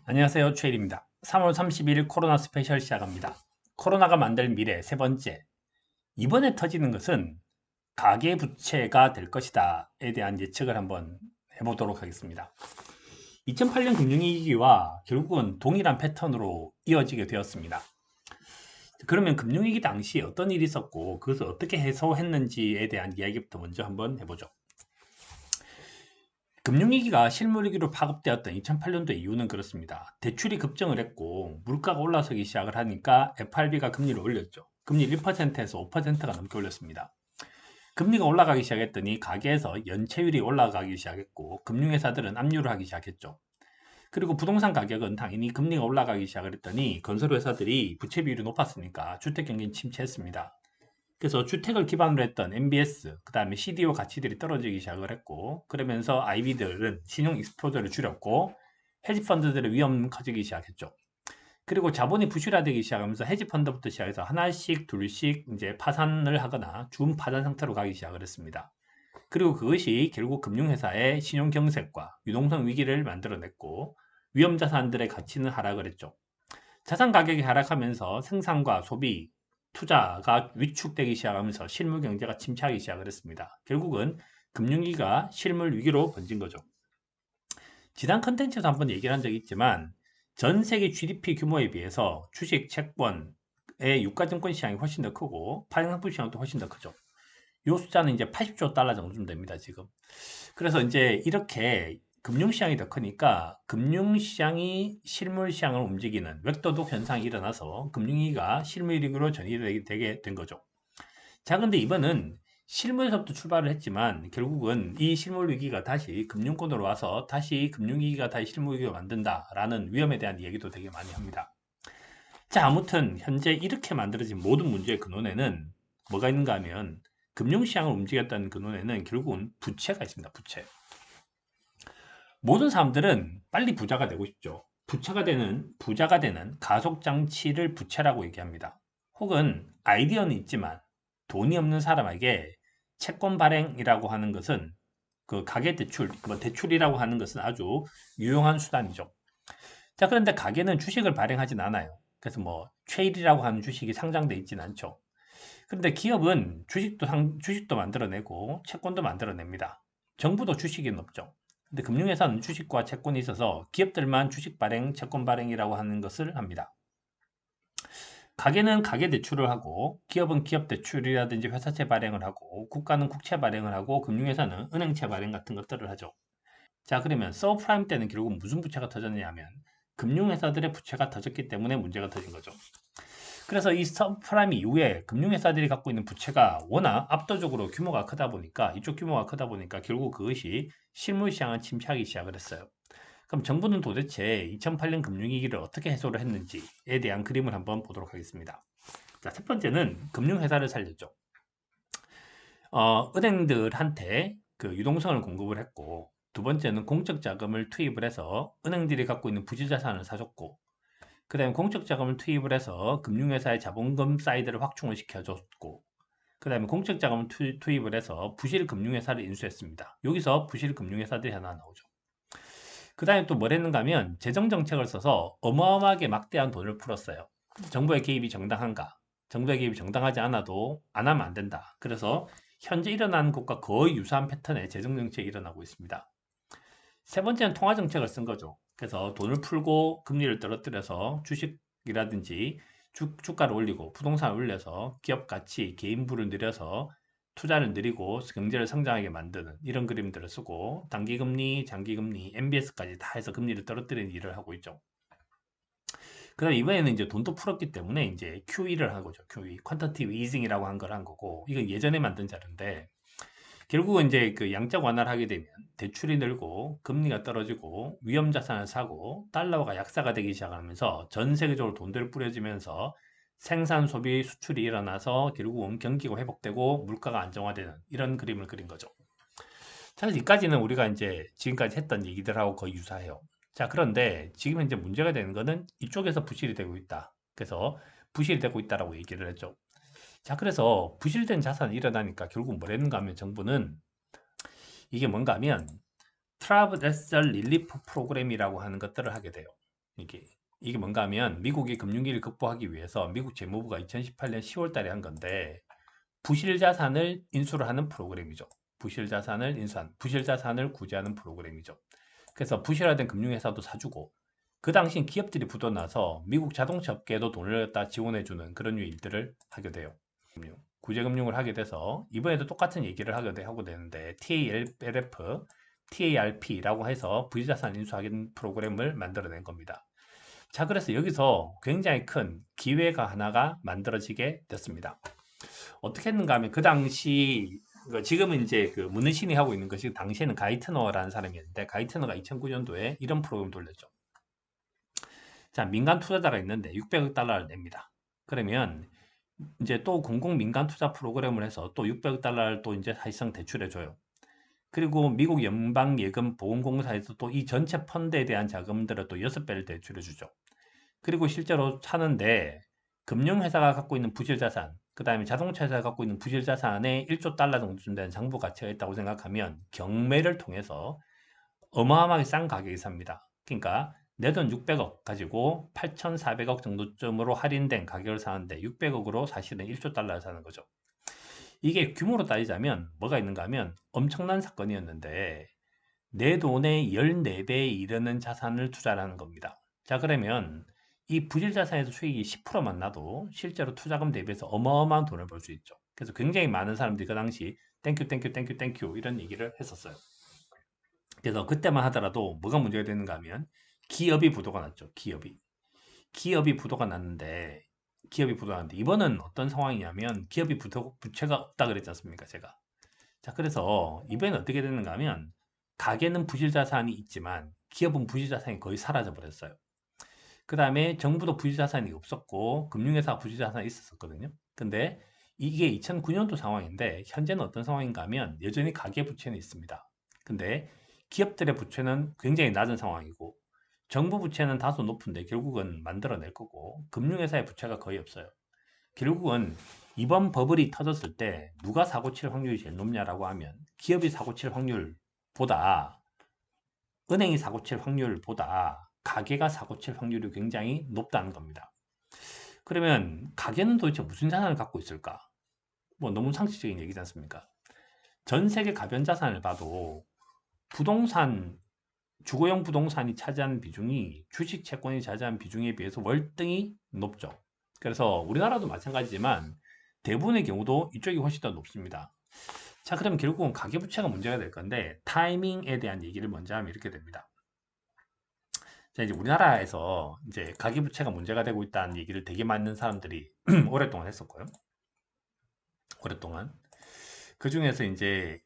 안녕하세요, 최일입니다. 3월 31일 코로나 스페셜 시작합니다. 코로나가 만들 미래 세 번째. 이번에 터지는 것은 가계부채가 될 것이다에 대한 예측을 한번 해보도록 하겠습니다. 2008년 금융위기와 결국은 동일한 패턴으로 이어지게 되었습니다. 그러면 금융위기 당시 어떤 일이 있었고 그것을 어떻게 해소했는지에 대한 이야기부터 먼저 한번 해보죠. 금융위기가 실물위기로 파급되었던 2008년도 이유는 그렇습니다. 대출이 급증을 했고 물가가 올라서기 시작을 하니까 FRB가 금리를 올렸죠. 금리 1%에서 5%가 넘게 올렸습니다. 금리가 올라가기 시작했더니 가계에서 연체율이 올라가기 시작했고 금융회사들은 압류를 하기 시작했죠. 그리고 부동산 가격은 당연히 금리가 올라가기 시작을 했더니 건설회사들이 부채 비율이 높았으니까 주택경기는 침체했습니다. 그래서 주택을 기반으로 했던 MBS, 그 다음에 CDO 가치들이 떨어지기 시작을 했고, 그러면서 IB들은 신용 익스포저를 줄였고, 헤지펀드들의 위험 커지기 시작했죠. 그리고 자본이 부실화되기 시작하면서 헤지펀드부터 시작해서 하나씩, 둘씩 이제 파산을 하거나 준파산 상태로 가기 시작을 했습니다. 그리고 그것이 결국 금융회사의 신용경색과 유동성 위기를 만들어냈고, 위험자산들의 가치는 하락을 했죠. 자산 가격이 하락하면서 생산과 소비, 투자가 위축되기 시작하면서 실물 경제가 침체하기 시작을 했습니다. 결국은 금융위기가 실물 위기로 번진 거죠. 지난 컨텐츠에서 한번 얘기를 한 적이 있지만 전 세계 GDP 규모에 비해서 주식, 채권의 유가증권 시장이 훨씬 더 크고 파생상품 시장도 훨씬 더 크죠. 이 숫자는 이제 80조 달러 정도 됩니다, 지금. 그래서 이제 이렇게 금융시장이 더 크니까 금융시장이 실물시장을 움직이는 웹도독 현상이 일어나서 금융위기가 실물위기로 전이되게 되게 된 거죠. 자, 근데 이번은 실물에서부터 출발을 했지만 결국은 이 실물위기가 다시 금융권으로 와서 다시 금융위기가 다시 실물위기로 만든다라는 위험에 대한 얘기도 되게 많이 합니다. 자, 아무튼 현재 이렇게 만들어진 모든 문제의 근원에는 뭐가 있는가 하면 금융시장을 움직였다는 근원에는 결국은 부채가 있습니다. 부채. 모든 사람들은 빨리 부자가 되고 싶죠. 부자가 되는 가속 장치를 부채라고 얘기합니다. 혹은 아이디어는 있지만 돈이 없는 사람에게 채권 발행이라고 하는 것은 그 가계 대출, 뭐 대출이라고 하는 것은 아주 유용한 수단이죠. 자, 그런데 가계는 주식을 발행하진 않아요. 그래서 뭐 최일이라고 하는 주식이 상장돼 있지는 않죠. 그런데 기업은 주식도 만들어내고 채권도 만들어냅니다. 정부도 주식이 없죠. 근데 금융회사는 주식과 채권이 있어서 기업들만 주식 발행, 채권 발행이라고 하는 것을 합니다. 가계는 가계 대출을 하고 기업은 기업 대출이라든지 회사채 발행을 하고 국가는 국채 발행을 하고 금융회사는 은행채 발행 같은 것들을 하죠. 자, 그러면 서브프라임 때는 결국 무슨 부채가 터졌냐면 금융회사들의 부채가 터졌기 때문에 문제가 터진 거죠. 그래서 이 서브프라임 이후에 금융회사들이 갖고 있는 부채가 워낙 압도적으로 규모가 크다 보니까 이쪽 규모가 크다 보니까 결국 그것이 실물 시장을 침체하기 시작을 했어요. 그럼 정부는 도대체 2008년 금융위기를 어떻게 해소를 했는지에 대한 그림을 한번 보도록 하겠습니다. 자, 첫 번째는 금융회사를 살렸죠. 은행들한테 그 유동성을 공급을 했고, 두 번째는 공적 자금을 투입을 해서 은행들이 갖고 있는 부지자산을 사줬고, 그 다음에 공적 자금을 투입을 해서 금융회사의 자본금 사이드를 확충을 시켜줬고, 그 다음에 공적 자금을 투입을 해서 부실 금융회사를 인수했습니다. 여기서 부실 금융회사들이 하나 나오죠. 그 다음에 또 뭘 했는가 하면 재정정책을 써서 어마어마하게 막대한 돈을 풀었어요. 정부의 개입이 정당한가? 정부의 개입이 정당하지 않아도 안 하면 안 된다. 그래서 현재 일어나는 것과 거의 유사한 패턴의 재정정책이 일어나고 있습니다. 세 번째는 통화정책을 쓴 거죠. 그래서 돈을 풀고 금리를 떨어뜨려서 주식이라든지 주가를 올리고 부동산을 올려서 기업 가치, 개인 부를 늘려서 투자를 늘리고 경제를 성장하게 만드는 이런 그림들을 쓰고 단기금리, 장기금리, MBS까지 다 해서 금리를 떨어뜨리는 일을 하고 있죠. 그 다음에 이번에는 이제 돈도 풀었기 때문에 이제 QE를 한 거죠. QE, 퀀터티브 이징이라고 한 걸 한 거고 이건 예전에 만든 자료인데 결국은 이제 그 양적 완화를 하게 되면 대출이 늘고 금리가 떨어지고 위험 자산을 사고 달러가 약세가 되기 시작하면서 전 세계적으로 돈들을 뿌려지면서 생산, 소비, 수출이 일어나서 결국은 경기가 회복되고 물가가 안정화되는 이런 그림을 그린 거죠. 자, 여기까지는 우리가 이제 지금까지 했던 얘기들하고 거의 유사해요. 자, 그런데 지금 현재 문제가 되는 거는 이쪽에서 부실이 되고 있다. 그래서 부실이 되고 있다라고 얘기를 했죠. 자, 그래서 부실된 자산이 일어나니까 결국 뭘 했는가 하면 정부는 이게 뭔가 하면 트러블 애셋 릴리프 프로그램이라고 하는 것들을 하게 돼요. 이게 뭔가 하면 미국이 금융위기를 극복하기 위해서 미국 재무부가 2018년 10월 달에 한 건데 부실 자산을 인수를 하는 프로그램이죠. 부실 자산을 구제하는 프로그램이죠. 그래서 부실화된 금융회사도 사주고 그 당시 기업들이 부도나서 미국 자동차 업계에도 돈을 갖다 지원해주는 그런 일들을 하게 돼요. 구제금융을 하게 돼서 이번에도 똑같은 얘기를 하고 되는데 TALF, TARP라고 해서 부실자산 인수하는 프로그램을 만들어낸 겁니다. 자, 그래서 여기서 굉장히 큰 기회가 하나가 만들어지게 됐습니다. 어떻게 했는가 하면 그 당시 지금은 이제 그 문은신이 하고 있는 것이 당시에는 가이트너라는 사람이었는데 가이트너가 2009년도에 이런 프로그램 돌렸죠. 자, 민간 투자자가 있는데 600억 달러를 냅니다. 그러면 이제 또 공공 민간 투자 프로그램을 해서 또 600억 달러를 또 이제 사실상 대출해줘요. 그리고 미국 연방예금보험공사에서 또 이 전체 펀드에 대한 자금들을 또 6배를 대출해주죠. 그리고 실제로 차는데 금융회사가 갖고 있는 부실자산, 그 다음에 자동차회사가 갖고 있는 부실자산에 1조 달러 정도 되는 장부 가치가 있다고 생각하면 경매를 통해서 어마어마하게 싼 가격에 삽니다. 그러니까 내 돈 600억 가지고 8,400억 정도쯤으로 할인된 가격을 사는데 600억으로 사실은 1조 달러를 사는 거죠. 이게 규모로 따지자면 뭐가 있는가 하면 엄청난 사건이었는데 내 돈의 14배에 이르는 자산을 투자하는 겁니다. 자, 그러면 이 부실 자산에서 수익이 10%만 나도 실제로 투자금 대비해서 어마어마한 돈을 벌 수 있죠. 그래서 굉장히 많은 사람들이 그 당시 땡큐 이런 얘기를 했었어요. 그래서 그때만 하더라도 뭐가 문제가 되는가 하면 기업이 부도가 났죠. 기업이 부도가 났는데 이번은 어떤 상황이냐면 기업이 부채가 없다 그랬지 않습니까? 제가. 자, 그래서 이번에는 어떻게 되는가 하면 가게는 부실자산이 있지만 기업은 부실자산이 거의 사라져 버렸어요. 그 다음에 정부도 부실자산이 없었고 금융회사가 부실자산이 있었거든요. 근데 이게 2009년도 상황인데 현재는 어떤 상황인가 하면 여전히 가계 부채는 있습니다. 근데 기업들의 부채는 굉장히 낮은 상황이고 정부 부채는 다소 높은데 결국은 만들어낼 거고 금융회사의 부채가 거의 없어요. 결국은 이번 버블이 터졌을 때 누가 사고 칠 확률이 제일 높냐라고 하면 기업이 사고 칠 확률보다 은행이 사고 칠 확률보다 가계가 사고 칠 확률이 굉장히 높다는 겁니다. 그러면 가계는 도대체 무슨 자산을 갖고 있을까? 뭐 너무 상식적인 얘기지 않습니까? 전 세계 가변 자산을 봐도 부동산, 주거용 부동산이 차지하는 비중이 주식 채권이 차지하는 비중에 비해서 월등히 높죠. 그래서 우리나라도 마찬가지지만 대부분의 경우도 이쪽이 훨씬 더 높습니다. 자, 그럼 결국은 가계부채가 문제가 될 건데 타이밍에 대한 얘기를 먼저 하면 이렇게 됩니다. 자, 이제 우리나라에서 이제 가계부채가 문제가 되고 있다는 얘기를 되게 많은 사람들이 오랫동안 했었고요. 오랫동안. 그 중에서 이제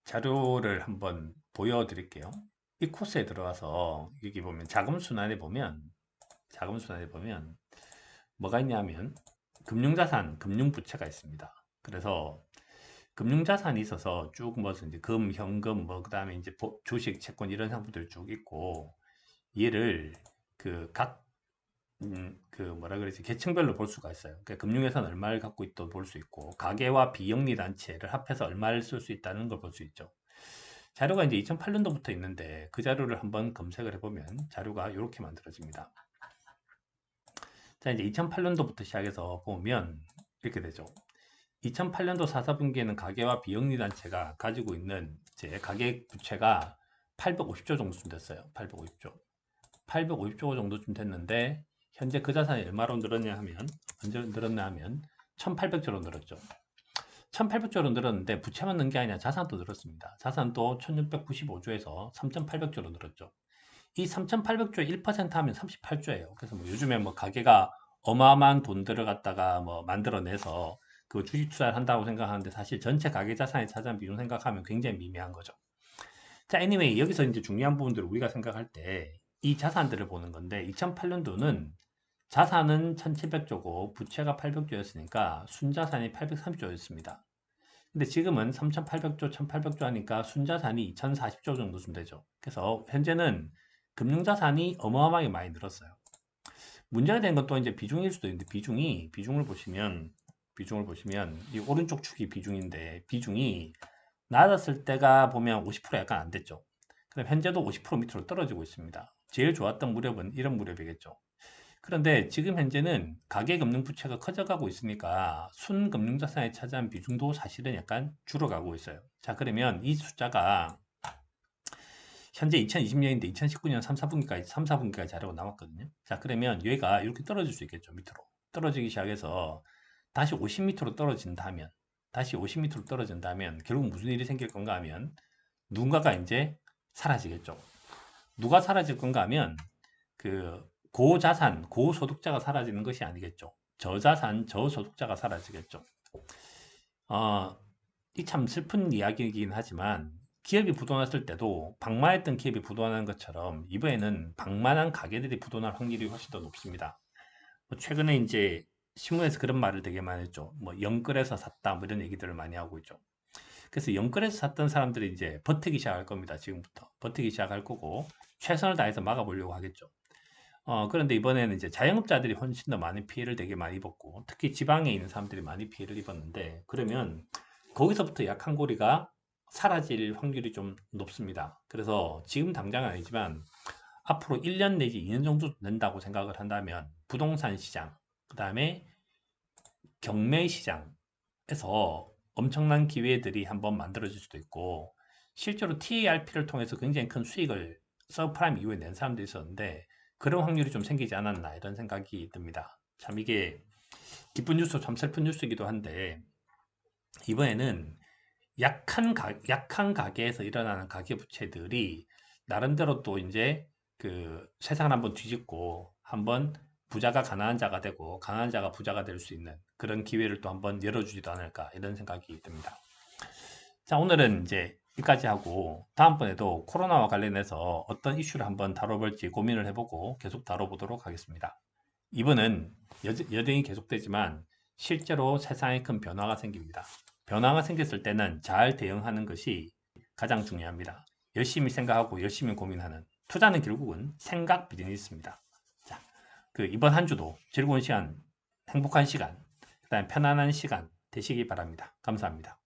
자료를 한번 보여드릴게요. 이 코스에 들어가서 여기 보면 자금순환에 보면 뭐가 있냐면 금융자산, 금융부채가 있습니다. 그래서 금융자산이 있어서 쭉 뭐 이제 금, 현금, 뭐 그다음에 이제 주식, 채권 이런 상품들이 쭉 있고 얘를 뭐라 그러지 계층별로 볼 수가 있어요. 그러니까 금융회사는 얼마를 갖고 있도 볼 수 있고 가계와 비영리 단체를 합해서 얼마를 쓸 수 있다는 걸 볼 수 있죠. 자료가 이제 2008년도부터 있는데 그 자료를 한번 검색을 해보면 자료가 이렇게 만들어집니다. 자, 이제 2008년도부터 시작해서 보면 이렇게 되죠. 2008년도 4사분기에는 가계와 비영리 단체가 가지고 있는 제 가계 부채가 850조 정도쯤 됐어요. 850조 정도쯤 됐는데 현재 그 자산이 얼마로 늘었냐 하면 언제 늘었냐 하면 1800조로 늘었죠. 1800조로 늘었는데 부채만 는 게 아니라 자산도 늘었습니다. 자산도 1695조에서 3800조로 늘었죠. 이 3800조의 1% 하면 38조예요. 그래서 뭐 요즘에 뭐 가게가 어마어마한 돈들을 갖다가 뭐 만들어내서 그 주식 투자를 한다고 생각하는데 사실 전체 가계 자산의 차지하는 비중 생각하면 굉장히 미미한 거죠. 자, anyway, 여기서 이제 중요한 부분들을 우리가 생각할 때 이 자산들을 보는 건데 2008년도는 자산은 1700조고 부채가 800조였으니까 순자산이 830조였습니다. 근데 지금은 3800조, 1800조 하니까 순자산이 2040조 정도쯤 되죠. 그래서 현재는 금융자산이 어마어마하게 많이 늘었어요. 문제가 되는 건 또 이제 비중일 수도 있는데 비중을 보시면 이 오른쪽 축이 비중인데 비중이 낮았을 때가 보면 50% 약간 안 됐죠. 그럼 현재도 50% 밑으로 떨어지고 있습니다. 제일 좋았던 무렵은 이런 무렵이겠죠. 그런데 지금 현재는 가계금융부채가 커져가고 있으니까 순금융자산에 차지한 비중도 사실은 약간 줄어가고 있어요. 자, 그러면 이 숫자가 현재 2020년인데 2019년 3, 4분기까지 자료가 나왔거든요. 자, 그러면 얘가 이렇게 떨어질 수 있겠죠. 밑으로. 떨어지기 시작해서 다시 50m로 떨어진다면, 결국 무슨 일이 생길 건가 하면 누군가가 이제 사라지겠죠. 누가 사라질 건가 하면 그 고자산, 고소득자가 사라지는 것이 아니겠죠. 저자산, 저소득자가 사라지겠죠. 이 참 슬픈 이야기이긴 하지만 기업이 부도났을 때도 방만했던 기업이 부도나는 것처럼 이번에는 방만한 가게들이 부도날 확률이 훨씬 더 높습니다. 최근에 이제 신문에서 그런 말을 되게 많이 했죠. 뭐 영끌에서 샀다 뭐 이런 얘기들을 많이 하고 있죠. 그래서 영끌에서 샀던 사람들이 이제 버티기 시작할 겁니다. 지금부터 버티기 시작할 거고 최선을 다해서 막아보려고 하겠죠. 그런데 이번에는 이제 자영업자들이 훨씬 더 많은 피해를 되게 많이 입었고, 특히 지방에 있는 사람들이 많이 피해를 입었는데, 그러면 거기서부터 약한 고리가 사라질 확률이 좀 높습니다. 그래서 지금 당장은 아니지만, 앞으로 1년 내지 2년 정도 된다고 생각을 한다면, 부동산 시장, 그 다음에 경매 시장에서 엄청난 기회들이 한번 만들어질 수도 있고, 실제로 TARP를 통해서 굉장히 큰 수익을 서브프라임 이후에 낸 사람도 있었는데, 그런 확률이 좀 생기지 않았나 이런 생각이 듭니다. 참 이게 기쁜 뉴스, 참 슬픈 뉴스이기도 한데 이번에는 약한 가게에서 일어나는 가계부채들이 나름대로 또 이제 그 세상을 한번 뒤집고 한번 부자가 가난한 자가 되고 가난한 자가 부자가 될 수 있는 그런 기회를 또 한번 열어주지도 않을까 이런 생각이 듭니다. 자, 오늘은 이제 여기까지 하고 다음번에도 코로나와 관련해서 어떤 이슈를 한번 다뤄볼지 고민을 해보고 계속 다뤄보도록 하겠습니다. 이번은 여전히 계속되지만 실제로 세상에 큰 변화가 생깁니다. 변화가 생겼을 때는 잘 대응하는 것이 가장 중요합니다. 열심히 생각하고 열심히 고민하는 투자는 결국은 생각 비즈니스입니다. 자, 그 이번 한 주도 즐거운 시간, 행복한 시간, 그다음에 편안한 시간 되시기 바랍니다. 감사합니다.